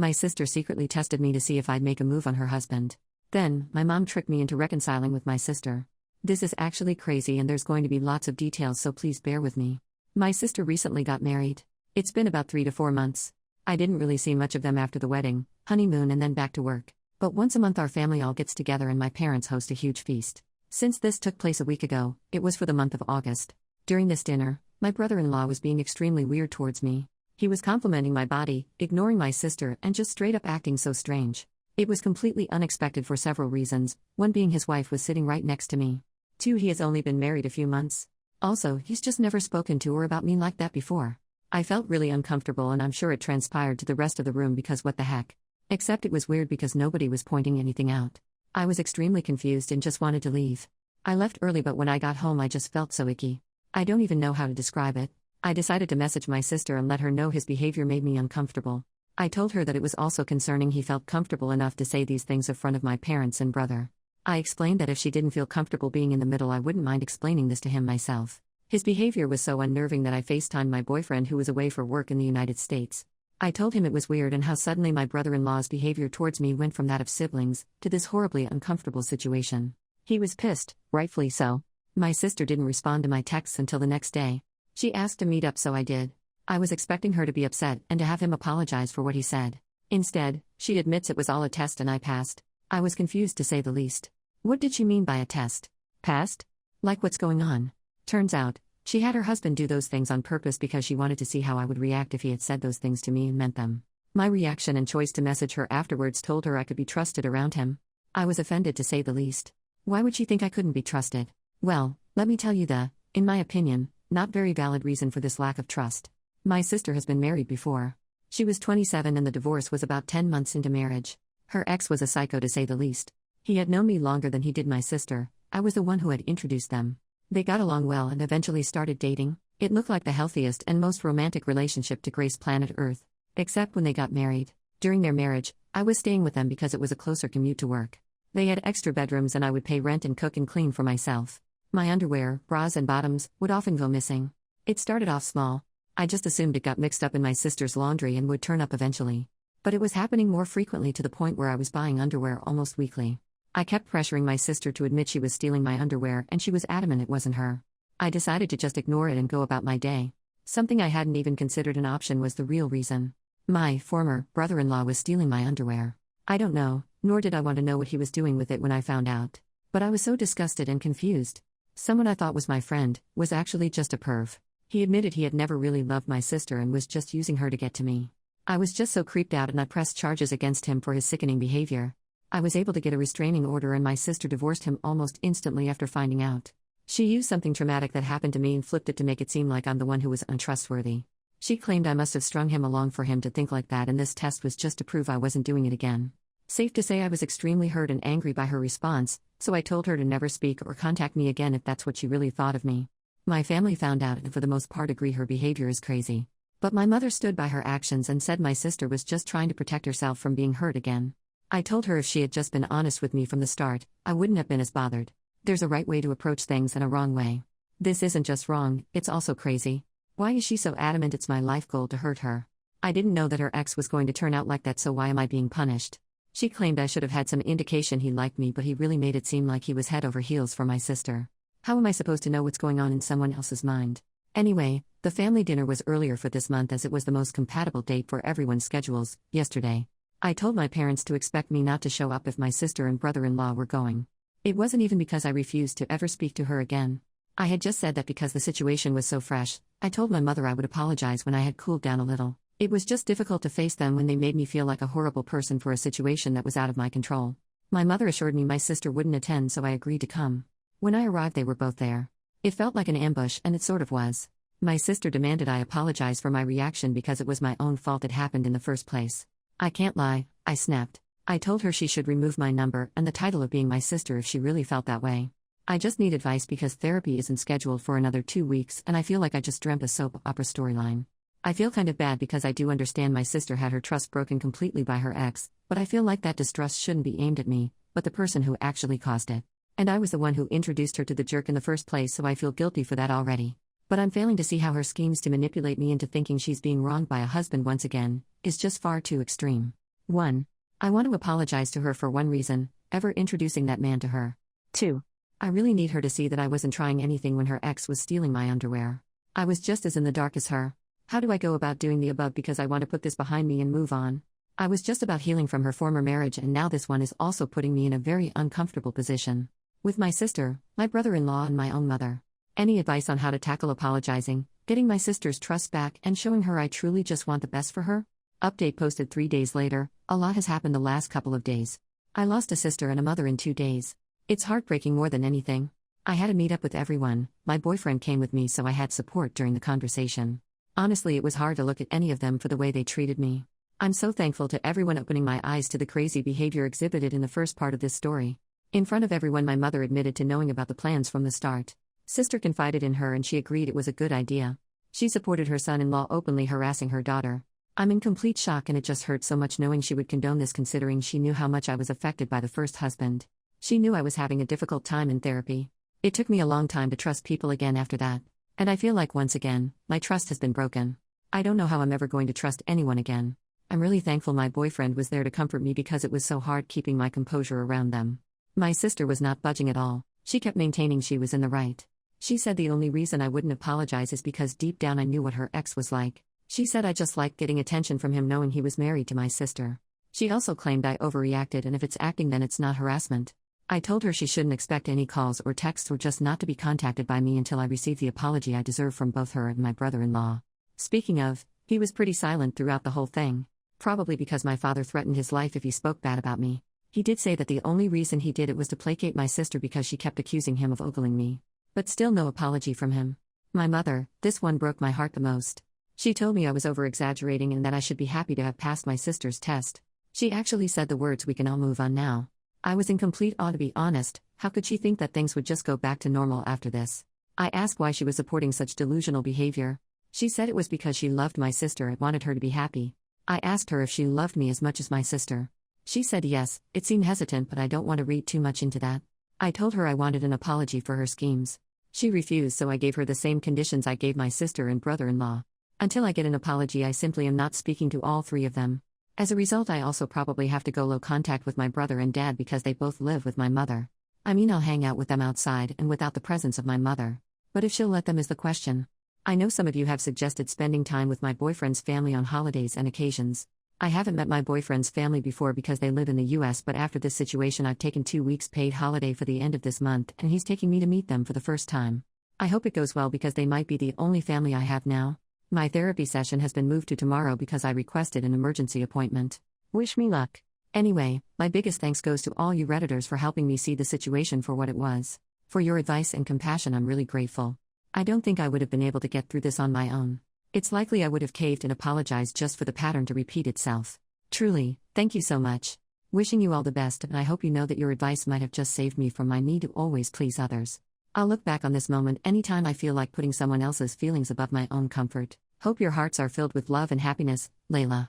My sister secretly tested me to see if I'd make a move on her husband. Then, my mom tricked me into reconciling with my sister. This is actually crazy and there's going to be lots of details, so please bear with me. My sister recently got married. It's been about 3 to 4 months. I didn't really see much of them after the wedding, honeymoon, and then back to work. But once a month our family all gets together and my parents host a huge feast. Since this took place a week ago, it was for the month of August. During this dinner, my brother-in-law was being extremely weird towards me. He was complimenting my body, ignoring my sister, and just straight up acting so strange. It was completely unexpected for several reasons, one being his wife was sitting right next to me. 2, he has only been married a few months. Also, he's just never spoken to or about me like that before. I felt really uncomfortable and I'm sure it transpired to the rest of the room because what the heck. Except it was weird because nobody was pointing anything out. I was extremely confused and just wanted to leave. I left early, but when I got home I just felt so icky. I don't even know how to describe it. I decided to message my sister and let her know his behavior made me uncomfortable. I told her that it was also concerning he felt comfortable enough to say these things in front of my parents and brother. I explained that if she didn't feel comfortable being in the middle I wouldn't mind explaining this to him myself. His behavior was so unnerving that I FaceTimed my boyfriend who was away for work in the United States. I told him it was weird and how suddenly my brother-in-law's behavior towards me went from that of siblings to this horribly uncomfortable situation. He was pissed, rightfully so. My sister didn't respond to my texts until the next day. She asked to meet up, so I did. I was expecting her to be upset and to have him apologize for what he said. Instead, she admits it was all a test and I passed. I was confused to say the least. What did she mean by a test? Passed? Like what's going on? Turns out, she had her husband do those things on purpose because she wanted to see how I would react if he had said those things to me and meant them. My reaction and choice to message her afterwards told her I could be trusted around him. I was offended to say the least. Why would she think I couldn't be trusted? Well, let me tell you in my opinion, not very valid reason for this lack of trust. My sister has been married before. She was 27 and the divorce was about 10 months into marriage. Her ex was a psycho to say the least. He had known me longer than he did my sister. I was the one who had introduced them. They got along well and eventually started dating. It looked like the healthiest and most romantic relationship to grace planet Earth. Except when they got married. During their marriage, I was staying with them because it was a closer commute to work. They had extra bedrooms and I would pay rent and cook and clean for myself. My underwear, bras and bottoms, would often go missing. It started off small. I just assumed it got mixed up in my sister's laundry and would turn up eventually. But it was happening more frequently to the point where I was buying underwear almost weekly. I kept pressuring my sister to admit she was stealing my underwear and she was adamant it wasn't her. I decided to just ignore it and go about my day. Something I hadn't even considered an option was the real reason. My former brother-in-law was stealing my underwear. I don't know, nor did I want to know what he was doing with it when I found out. But I was so disgusted and confused. Someone I thought was my friend was actually just a perv. He admitted he had never really loved my sister and was just using her to get to me. I was just so creeped out and I pressed charges against him for his sickening behavior. I was able to get a restraining order and my sister divorced him almost instantly after finding out. She used something traumatic that happened to me and flipped it to make it seem like I'm the one who was untrustworthy. She claimed I must have strung him along for him to think like that and this test was just to prove I wasn't doing it again. Safe to say I was extremely hurt and angry by her response, so I told her to never speak or contact me again if that's what she really thought of me. My family found out and for the most part agree her behavior is crazy. But my mother stood by her actions and said my sister was just trying to protect herself from being hurt again. I told her if she had just been honest with me from the start, I wouldn't have been as bothered. There's a right way to approach things and a wrong way. This isn't just wrong, it's also crazy. Why is she so adamant it's my life goal to hurt her? I didn't know that her ex was going to turn out like that, so why am I being punished? She claimed I should have had some indication he liked me, but he really made it seem like he was head over heels for my sister. How am I supposed to know what's going on in someone else's mind? Anyway, the family dinner was earlier for this month as it was the most compatible date for everyone's schedules, yesterday. I told my parents to expect me not to show up if my sister and brother-in-law were going. It wasn't even because I refused to ever speak to her again. I had just said that because the situation was so fresh. I told my mother I would apologize when I had cooled down a little. It was just difficult to face them when they made me feel like a horrible person for a situation that was out of my control. My mother assured me my sister wouldn't attend, so I agreed to come. When I arrived, they were both there. It felt like an ambush, and it sort of was. My sister demanded I apologize for my reaction because it was my own fault it happened in the first place. I can't lie, I snapped. I told her she should remove my number and the title of being my sister if she really felt that way. I just need advice because therapy isn't scheduled for another 2 weeks and I feel like I just dreamt a soap opera storyline. I feel kind of bad because I do understand my sister had her trust broken completely by her ex, but I feel like that distrust shouldn't be aimed at me, but the person who actually caused it. And I was the one who introduced her to the jerk in the first place, so I feel guilty for that already. But I'm failing to see how her schemes to manipulate me into thinking she's being wronged by a husband once again is just far too extreme. 1. I want to apologize to her for one reason, ever introducing that man to her. 2. I really need her to see that I wasn't trying anything when her ex was stealing my underwear. I was just as in the dark as her. How do I go about doing the above because I want to put this behind me and move on? I was just about healing from her former marriage, and now this one is also putting me in a very uncomfortable position. With my sister, my brother-in-law, and my own mother. Any advice on how to tackle apologizing, getting my sister's trust back, and showing her I truly just want the best for her? Update posted 3 days later. A lot has happened the last couple of days. I lost a sister and a mother in 2 days. It's heartbreaking more than anything. I had a meet up with everyone. My boyfriend came with me, so I had support during the conversation. Honestly, it was hard to look at any of them for the way they treated me. I'm so thankful to everyone opening my eyes to the crazy behavior exhibited in the first part of this story. In front of everyone, my mother admitted to knowing about the plans from the start. Sister confided in her and she agreed it was a good idea. She supported her son-in-law openly harassing her daughter. I'm in complete shock, and it just hurt so much knowing she would condone this, considering she knew how much I was affected by the first husband. She knew I was having a difficult time in therapy. It took me a long time to trust people again after that. And I feel like once again, my trust has been broken. I don't know how I'm ever going to trust anyone again. I'm really thankful my boyfriend was there to comfort me because it was so hard keeping my composure around them. My sister was not budging at all. She kept maintaining she was in the right. She said the only reason I wouldn't apologize is because deep down I knew what her ex was like. She said I just liked getting attention from him knowing he was married to my sister. She also claimed I overreacted, and if it's acting then it's not harassment. I told her she shouldn't expect any calls or texts, or just not to be contacted by me until I received the apology I deserve from both her and my brother-in-law. Speaking of, he was pretty silent throughout the whole thing. Probably because my father threatened his life if he spoke bad about me. He did say that the only reason he did it was to placate my sister because she kept accusing him of ogling me. But still no apology from him. My mother, this one broke my heart the most. She told me I was over-exaggerating and that I should be happy to have passed my sister's test. She actually said the words, "We can all move on now." I was in complete awe, to be honest. How could she think that things would just go back to normal after this? I asked why she was supporting such delusional behavior. She said it was because she loved my sister and wanted her to be happy. I asked her if she loved me as much as my sister. She said yes. It seemed hesitant, but I don't want to read too much into that. I told her I wanted an apology for her schemes. She refused, so I gave her the same conditions I gave my sister and brother-in-law. Until I get an apology, I simply am not speaking to all 3 of them. As a result, I also probably have to go low contact with my brother and dad because they both live with my mother. I mean, I'll hang out with them outside and without the presence of my mother. But if she'll let them is the question. I know some of you have suggested spending time with my boyfriend's family on holidays and occasions. I haven't met my boyfriend's family before because they live in the US, but after this situation I've taken 2 weeks paid holiday for the end of this month, and he's taking me to meet them for the first time. I hope it goes well because they might be the only family I have now. My therapy session has been moved to tomorrow because I requested an emergency appointment. Wish me luck. Anyway, my biggest thanks goes to all you Redditors for helping me see the situation for what it was. For your advice and compassion, I'm really grateful. I don't think I would have been able to get through this on my own. It's likely I would have caved and apologized just for the pattern to repeat itself. Truly, thank you so much. Wishing you all the best, and I hope you know that your advice might have just saved me from my need to always please others. I'll look back on this moment anytime I feel like putting someone else's feelings above my own comfort. Hope your hearts are filled with love and happiness, Layla.